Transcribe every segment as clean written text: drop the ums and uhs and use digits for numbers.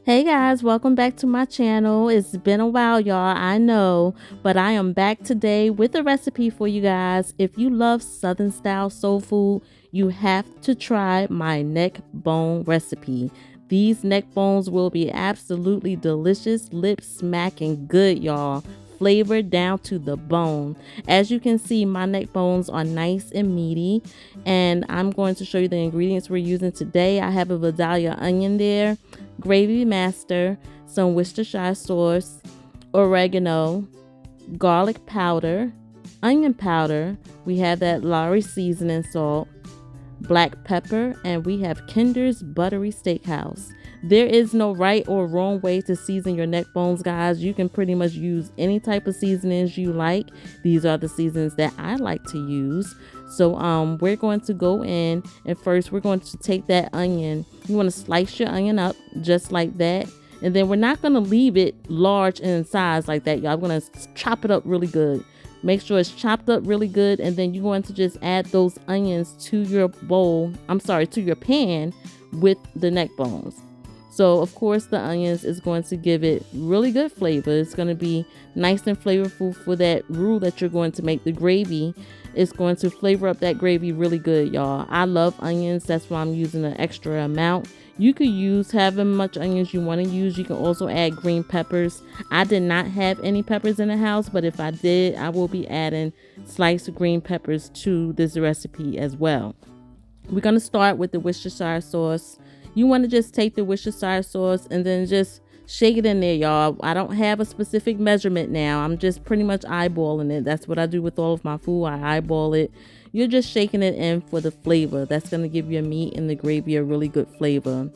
Hey guys, welcome back to my channel. It's been a while, y'all, I know, but I am back today with a recipe for you guys. If you love Southern style soul food, you have to try my neck bone recipe. These neck bones will be absolutely delicious, lip smacking good, y'all. Flavored down to the bone. As you can see, my neck bones are nice and meaty, and I'm going to show you the ingredients we're using today. I have a Vidalia onion there, gravy master, some Worcestershire sauce, oregano, garlic powder, onion powder. We have that Lowry seasoning salt, black pepper, and we have Kinder's Buttery Steakhouse. There is no right or wrong way to season your neck bones, guys. You can pretty much use any type of seasonings you like. These are the seasonings that I like to use. So we're going to go in, and first we're going to take that onion. You want to slice your onion up just like that. And then we're not going to leave it large in size like that, y'all. I'm going to chop it up really good. Make sure it's chopped up really good, and then you're going to just add those onions to your to your pan with the neck bones. So of course the onions is going to give it really good flavor. It's going to be nice and flavorful for that roux that you're going to make. The gravy is going to flavor up that gravy really good, y'all. I love onions. That's why I'm using an extra amount. You could use however much onions you want to use. You can also add green peppers. I did not have any peppers in the house, but if I did, I will be adding sliced green peppers to this recipe as well. We're going to start with the Worcestershire sauce. You want to just take the Worcestershire sauce and then just shake it in there, y'all. I don't have a specific measurement now. I'm just pretty much eyeballing it. That's what I do with all of my food. I eyeball it. You're just shaking it in for the flavor. That's going to give your meat and the gravy a really good flavor.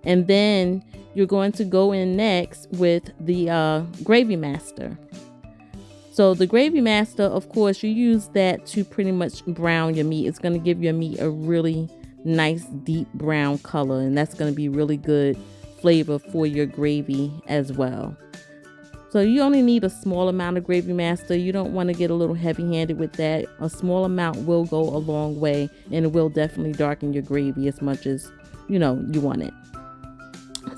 And then you're going to go in next with the gravy master. So the gravy master, of course, you use that to pretty much brown your meat. It's going to give your meat a really nice deep brown color, and that's going to be really good flavor for your gravy as well. So you only need a small amount of gravy master. You don't want to get a little heavy-handed with that. A small amount will go a long way, and it will definitely darken your gravy as much as you want it.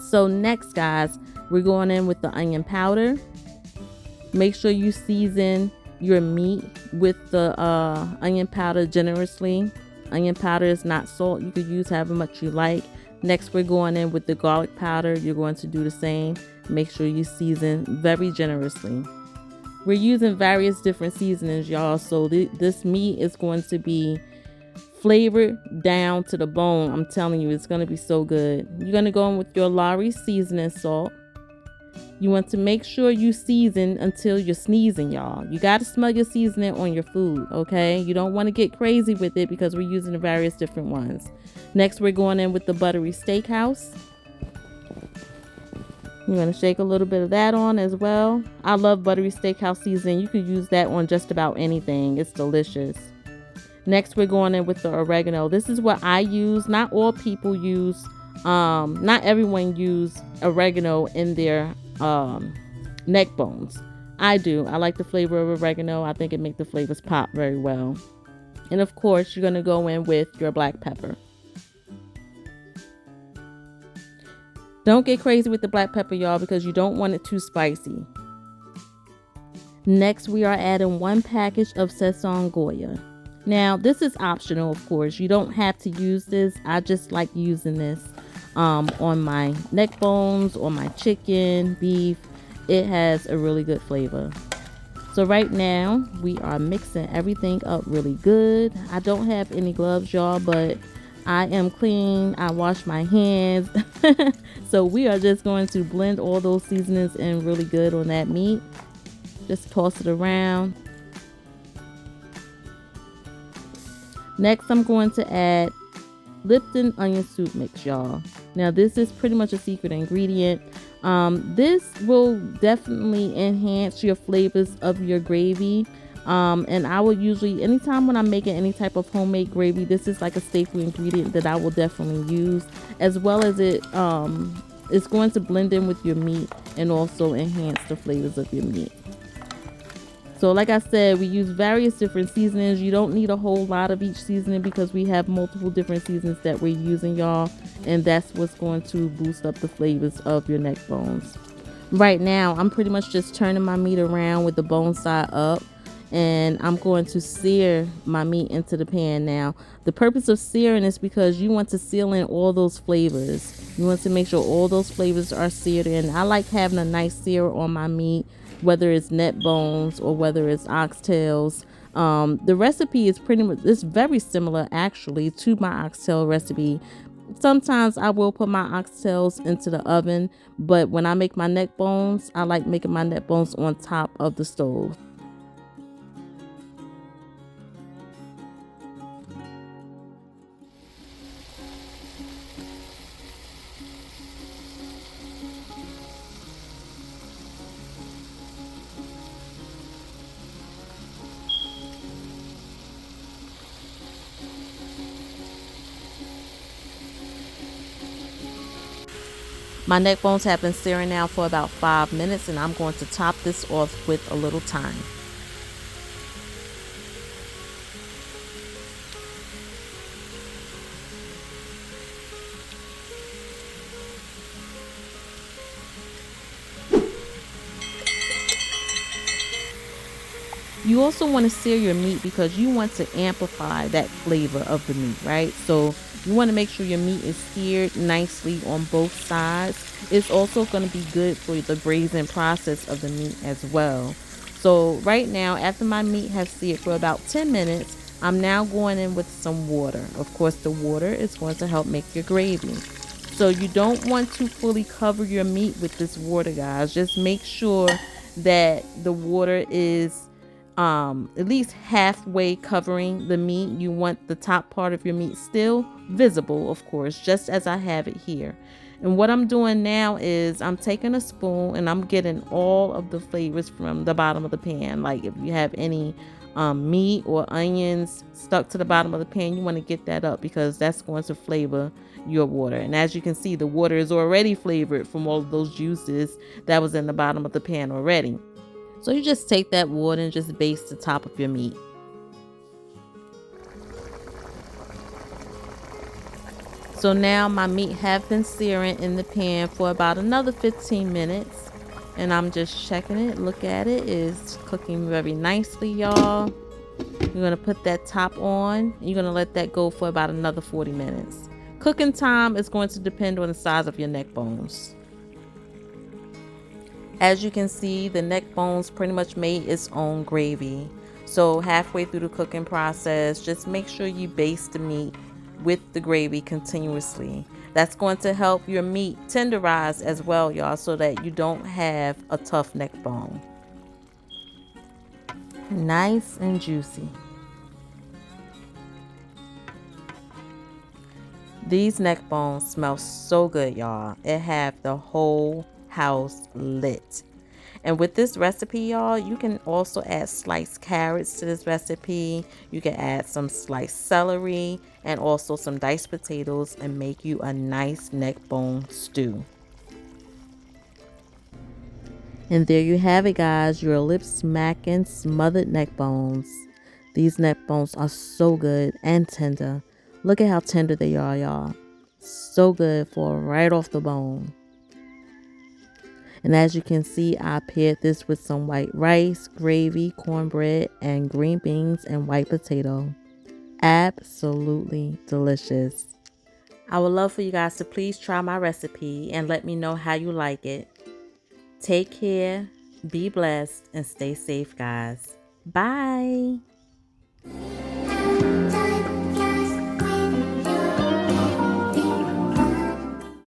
So next, guys, we're going in with the onion powder. Make sure you season your meat with the onion powder generously. Onion powder is not salt. You could use however much you like. Next, we're going in with the garlic powder. You're going to do the same. Make sure you season very generously. We're using various different seasonings, y'all. So this meat is going to be flavored down to the bone. I'm telling you, it's going to be so good. You're going to go in with your Lowry seasoning salt. You want to make sure you season until you're sneezing, y'all. You got to smell your seasoning on your food, okay? You don't want to get crazy with it because we're using various different ones. Next, we're going in with the Buttery Steakhouse. You're going to shake a little bit of that on as well. I love Buttery Steakhouse seasoning. You could use that on just about anything. It's delicious. Next, we're going in with the oregano. This is what I use. Not all people use, not everyone use oregano in their neck bones. I do. I like the flavor of oregano. I think it makes the flavors pop very well. And of course, you're going to go in with your black pepper. Don't get crazy with the black pepper, y'all, because you don't want it too spicy. Next, we are adding 1 package of Sazón Goya. Now, this is optional, of course. You don't have to use this. I just like using this on my neck bones, on my chicken, beef. It has a really good flavor. So right now we are mixing everything up really good. I don't have any gloves, y'all, but I am clean. I wash my hands. So we are just going to blend all those seasonings in really good on that meat. Just toss it around. Next, I'm going to add Lipton onion soup mix, y'all. Now this is pretty much a secret ingredient. This will definitely enhance your flavors of your gravy. And I will usually, anytime when I'm making any type of homemade gravy, this is like a staple ingredient that I will definitely use, as well as it's going to blend in with your meat and also enhance the flavors of your meat. So like I said, we use various different seasonings. You don't need a whole lot of each seasoning because we have multiple different seasonings that we're using, y'all. And that's what's going to boost up the flavors of your neck bones. Right now, I'm pretty much just turning my meat around with the bone side up. And I'm going to sear my meat into the pan now. The purpose of searing is because you want to seal in all those flavors. You want to make sure all those flavors are seared in. I like having a nice sear on my meat, whether it's neck bones or whether it's oxtails. The recipe is it's very similar actually to my oxtail recipe. Sometimes I will put my oxtails into the oven, but when I make my neck bones, I like making my neck bones on top of the stove. My neck bones have been searing now for about 5 minutes, and I'm going to top this off with a little thyme. You also want to sear your meat because you want to amplify that flavor of the meat, right? So you want to make sure your meat is seared nicely on both sides. It's also going to be good for the braising process of the meat as well. So right now, after my meat has seared for about 10 minutes, I'm now going in with some water. Of course, the water is going to help make your gravy. So you don't want to fully cover your meat with this water, guys. Just make sure that the water is at least halfway covering the meat. You want the top part of your meat still visible, of course, just as I have it here. And what I'm doing now is I'm taking a spoon and I'm getting all of the flavors from the bottom of the pan. Like if you have any meat or onions stuck to the bottom of the pan, you want to get that up because that's going to flavor your water. And as you can see, the water is already flavored from all of those juices that was in the bottom of the pan already. So you just take that water and just baste the top of your meat. So now my meat have been searing in the pan for about another 15 minutes. And I'm just checking it. Look at it. It's cooking very nicely, y'all. You're going to put that top on. You're going to let that go for about another 40 minutes. Cooking time is going to depend on the size of your neck bones. As you can see, the neck bones pretty much made its own gravy. So halfway through the cooking process, just make sure you baste the meat with the gravy continuously. That's going to help your meat tenderize as well, y'all, so that you don't have a tough neck bone. Nice and juicy. These neck bones smell so good, y'all. It have the whole house lit. And with this recipe, y'all, you can also add sliced carrots to this recipe. You can add some sliced celery and also some diced potatoes and make you a nice neck bone stew. And there you have it, guys, your lip-smackin smothered neck bones. These neck bones are so good and tender. Look at how tender they are, y'all. So good for right off the bone. And as you can see, I paired this with some white rice, gravy, cornbread, and green beans and white potato. Absolutely delicious. I would love for you guys to please try my recipe and let me know how you like it. Take care, be blessed, and stay safe, guys. Bye.